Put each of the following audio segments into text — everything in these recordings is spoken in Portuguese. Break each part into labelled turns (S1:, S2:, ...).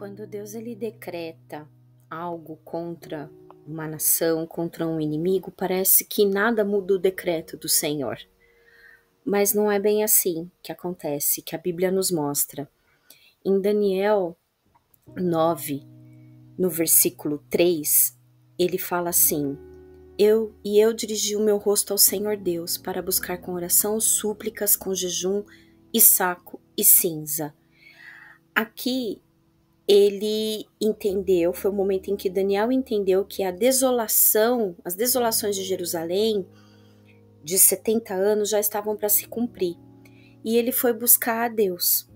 S1: Quando Deus ele decreta algo contra uma nação, contra um inimigo, parece que nada muda o decreto do Senhor. Mas não é bem assim que acontece, que a Bíblia nos mostra. Em Daniel 9, no versículo 3, ele fala assim: Eu dirigi o meu rosto ao Senhor Deus para buscar com oração, súplicas, com jejum e saco e cinza. Aqui ele entendeu, foi o momento em que Daniel entendeu que as desolações de Jerusalém de 70 anos já estavam para se cumprir. E ele foi buscar a Deus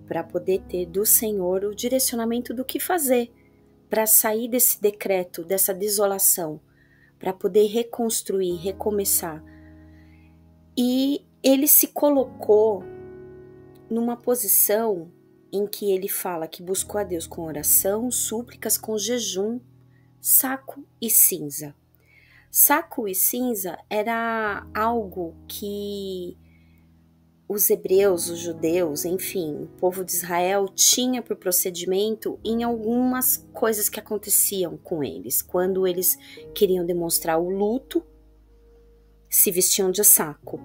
S1: para poder ter do Senhor o direcionamento do que fazer, para sair desse decreto, dessa desolação, para poder reconstruir, recomeçar. E ele se colocou numa posição em que ele fala que buscou a Deus com oração, súplicas, com jejum, saco e cinza. Saco e cinza era algo que os hebreus, os judeus, enfim, o povo de Israel tinha por procedimento em algumas coisas que aconteciam com eles. Quando eles queriam demonstrar o luto, se vestiam de saco,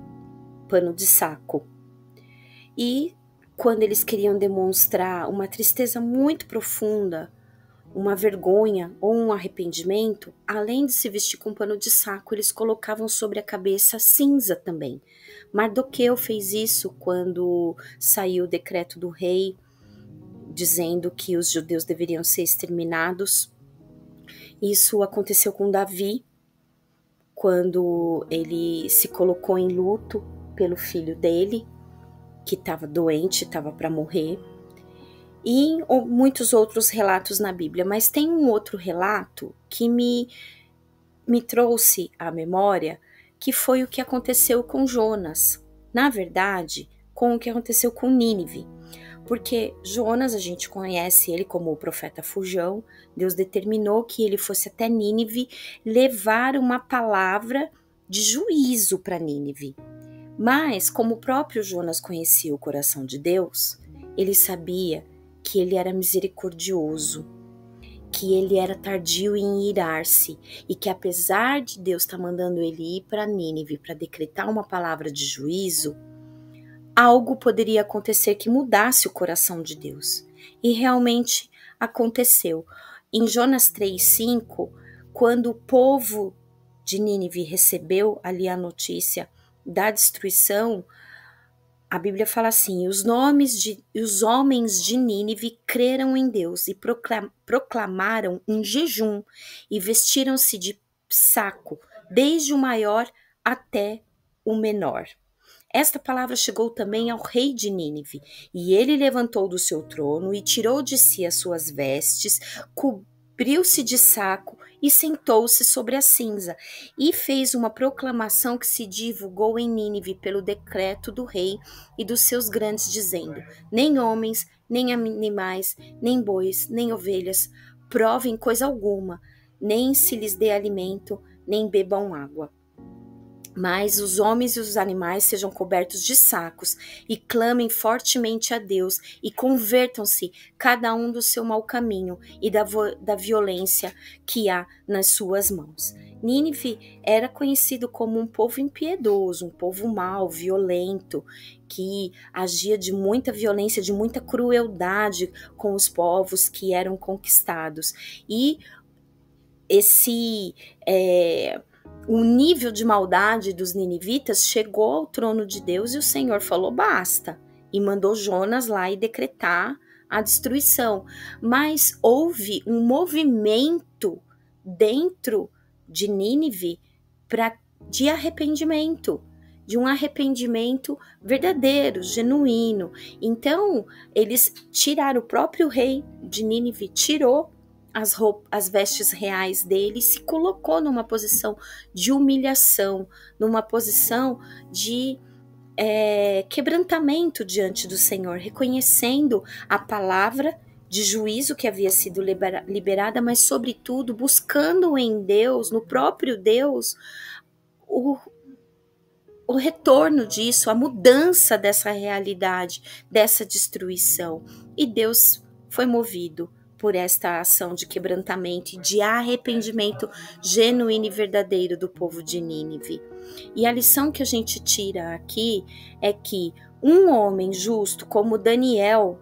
S1: pano de saco. E quando eles queriam demonstrar uma tristeza muito profunda, uma vergonha ou um arrependimento, além de se vestir com pano de saco, eles colocavam sobre a cabeça cinza também. Mardoqueu fez isso quando saiu o decreto do rei, dizendo que os judeus deveriam ser exterminados. Isso aconteceu com Davi, quando ele se colocou em luto pelo filho dele, que estava doente, estava para morrer, e muitos outros relatos na Bíblia. Mas tem um outro relato que me trouxe à memória, que foi o que aconteceu com Jonas. Na verdade, com o que aconteceu com Nínive. Porque Jonas, a gente conhece ele como o profeta fujão. Deus determinou que ele fosse até Nínive levar uma palavra de juízo para Nínive. Mas, como o próprio Jonas conhecia o coração de Deus, ele sabia que ele era misericordioso, que ele era tardio em irar-se e que, apesar de Deus estar mandando ele ir para Nínive para decretar uma palavra de juízo, algo poderia acontecer que mudasse o coração de Deus. E realmente aconteceu. Em Jonas 3:5, quando o povo de Nínive recebeu ali a notícia da destruição, a Bíblia fala assim: os homens de Nínive creram em Deus e proclamaram um jejum e vestiram-se de saco, desde o maior até o menor. Esta palavra chegou também ao rei de Nínive, e ele levantou do seu trono e tirou de si as suas vestes, cobriu-se de saco e sentou-se sobre a cinza, e fez uma proclamação que se divulgou em Nínive pelo decreto do rei e dos seus grandes, dizendo: nem homens, nem animais, nem bois, nem ovelhas provem coisa alguma, nem se lhes dê alimento, nem bebam água. Mas os homens e os animais sejam cobertos de sacos e clamem fortemente a Deus e convertam-se cada um do seu mau caminho e da violência que há nas suas mãos. Nínive era conhecido como um povo impiedoso, um povo mau, violento, que agia de muita violência, de muita crueldade com os povos que eram conquistados. E o nível de maldade dos ninivitas chegou ao trono de Deus e o Senhor falou basta, e mandou Jonas lá e decretar a destruição. Mas houve um movimento dentro de Nínive de arrependimento, de um arrependimento verdadeiro, genuíno. Então eles tiraram, o próprio rei de Nínive tirou as vestes reais dele, se colocou numa posição de humilhação, numa posição de quebrantamento diante do Senhor, reconhecendo a palavra de juízo que havia sido liberada, mas sobretudo buscando em Deus, no próprio Deus, o retorno disso, a mudança dessa realidade, dessa destruição. E Deus foi movido por esta ação de quebrantamento e de arrependimento genuíno e verdadeiro do povo de Nínive. E a lição que a gente tira aqui é que um homem justo como Daniel,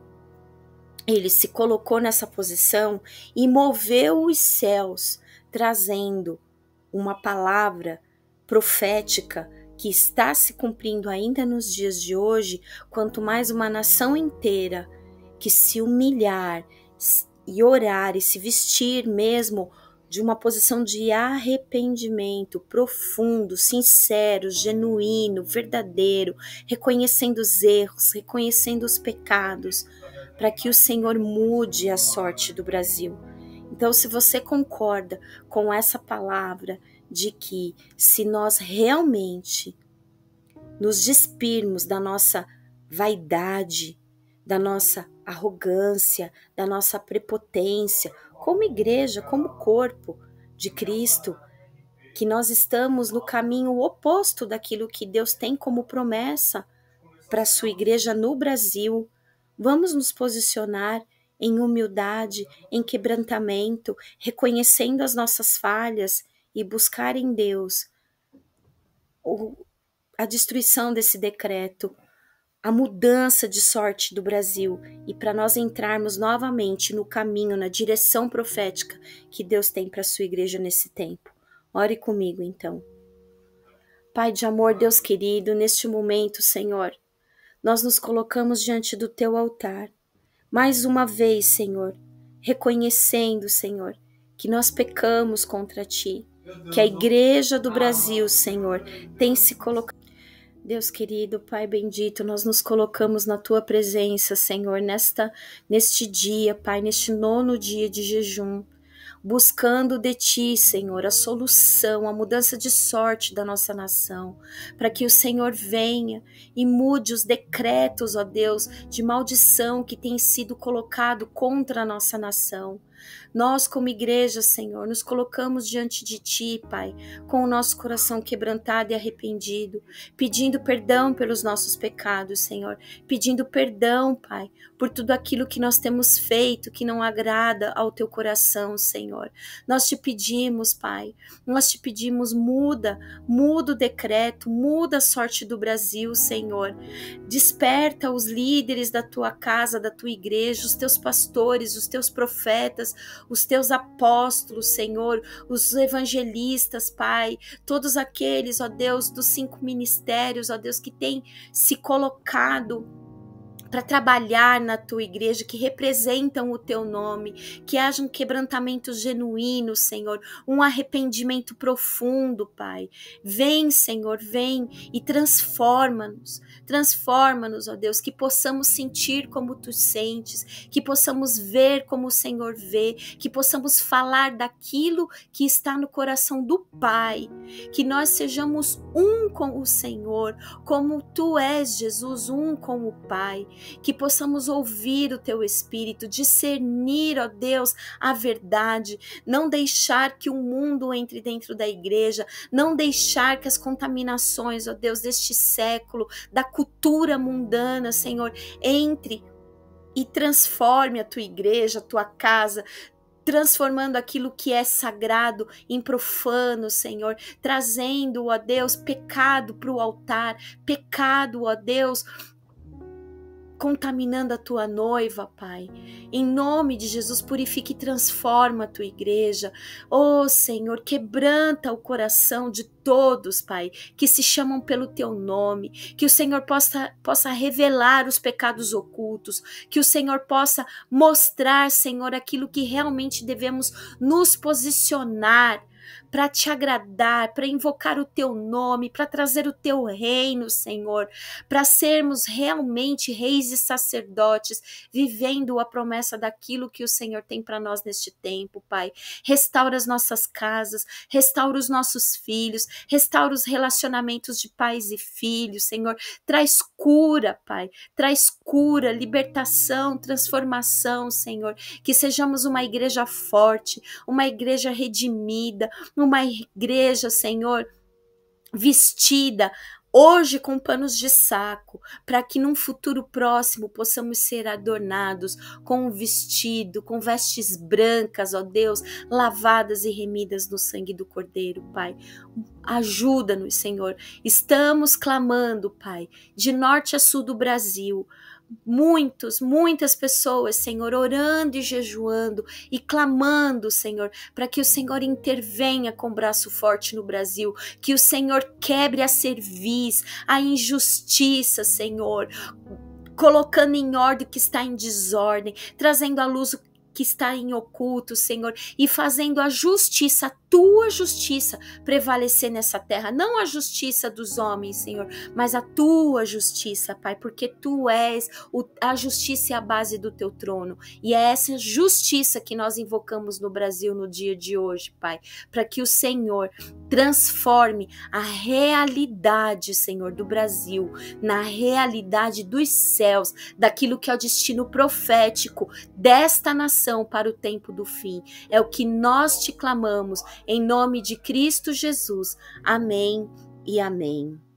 S1: ele se colocou nessa posição e moveu os céus, trazendo uma palavra profética que está se cumprindo ainda nos dias de hoje, quanto mais uma nação inteira que se humilhar e orar e se vestir mesmo de uma posição de arrependimento profundo, sincero, genuíno, verdadeiro, reconhecendo os erros, reconhecendo os pecados, para que o Senhor mude a sorte do Brasil. Então, se você concorda com essa palavra de que se nós realmente nos despirmos da nossa vaidade, da nossa arrogância, da nossa prepotência, como igreja, como corpo de Cristo, que nós estamos no caminho oposto daquilo que Deus tem como promessa para a sua igreja no Brasil, vamos nos posicionar em humildade, em quebrantamento, reconhecendo as nossas falhas e buscar em Deus a destruição desse decreto, a mudança de sorte do Brasil e para nós entrarmos novamente no caminho, na direção profética que Deus tem para a sua igreja nesse tempo. Ore comigo então. Pai de amor, Deus querido, neste momento, Senhor, nós nos colocamos diante do teu altar, mais uma vez, Senhor, reconhecendo, Senhor, que nós pecamos contra ti, que a igreja do Brasil, Senhor, tem se colocado. Deus querido, Pai bendito, nós nos colocamos na tua presença, Senhor, neste dia, Pai, neste 9º dia de jejum, buscando de ti, Senhor, a solução, a mudança de sorte da nossa nação, para que o Senhor venha e mude os decretos, ó Deus, de maldição que tem sido colocado contra a nossa nação. Nós, como igreja, Senhor, nos colocamos diante de ti, Pai, com o nosso coração quebrantado e arrependido, pedindo perdão pelos nossos pecados, Senhor, pedindo perdão, Pai, por tudo aquilo que nós temos feito que não agrada ao teu coração, Senhor. Nós te pedimos, Pai, nós te pedimos, muda o decreto, muda a sorte do Brasil, Senhor. Desperta os líderes da tua casa, da tua igreja, os teus pastores, os teus profetas, os teus apóstolos, Senhor, os evangelistas, Pai, todos aqueles, ó Deus, dos 5 ministérios, ó Deus, que têm se colocado para trabalhar na tua igreja, que representam o teu nome, que haja um quebrantamento genuíno, Senhor, um arrependimento profundo, Pai. Vem, Senhor, vem e transforma-nos, ó Deus, que possamos sentir como tu sentes, que possamos ver como o Senhor vê, que possamos falar daquilo que está no coração do Pai, que nós sejamos um com o Senhor, como tu és, Jesus, um com o Pai, que possamos ouvir o teu Espírito, discernir, ó Deus, a verdade, não deixar que o mundo entre dentro da igreja, não deixar que as contaminações, ó Deus, deste século, da cultura mundana, Senhor, entre e transforme a tua igreja, a tua casa, transformando aquilo que é sagrado em profano, Senhor, trazendo, ó Deus, pecado para o altar, pecado, ó Deus, contaminando a tua noiva, Pai. Em nome de Jesus, purifica e transforma a tua igreja. Oh, Senhor, quebranta o coração de todos, Pai, que se chamam pelo teu nome, que o Senhor possa revelar os pecados ocultos, que o Senhor possa mostrar, Senhor, aquilo que realmente devemos nos posicionar para te agradar, para invocar o teu nome, para trazer o teu reino, Senhor, para sermos realmente reis e sacerdotes, vivendo a promessa daquilo que o Senhor tem para nós neste tempo, Pai. Restaura as nossas casas, restaura os nossos filhos, restaura os relacionamentos de pais e filhos, Senhor. Traz cura, Pai, traz cura, libertação, transformação, Senhor. Que sejamos uma igreja forte, uma igreja redimida, uma igreja, Senhor, vestida hoje com panos de saco, para que num futuro próximo possamos ser adornados com um vestido, com vestes brancas, ó Deus, lavadas e remidas no sangue do Cordeiro, Pai. Ajuda-nos, Senhor. Estamos clamando, Pai, de norte a sul do Brasil. Muitas pessoas, Senhor, orando e jejuando e clamando, Senhor, para que o Senhor intervenha com braço forte no Brasil, que o Senhor quebre a cerviz, a injustiça, Senhor, colocando em ordem o que está em desordem, trazendo à luz o que está em oculto, Senhor, e fazendo a justiça, a tua justiça prevalecer nessa terra, não a justiça dos homens, Senhor, mas a tua justiça, Pai, porque tu és a justiça e a base do teu trono, e é essa justiça que nós invocamos no Brasil no dia de hoje, Pai, para que o Senhor transforme a realidade, Senhor, do Brasil, na realidade dos céus, daquilo que é o destino profético desta nação para o tempo do fim. É o que nós te clamamos, em nome de Cristo Jesus. Amém e amém.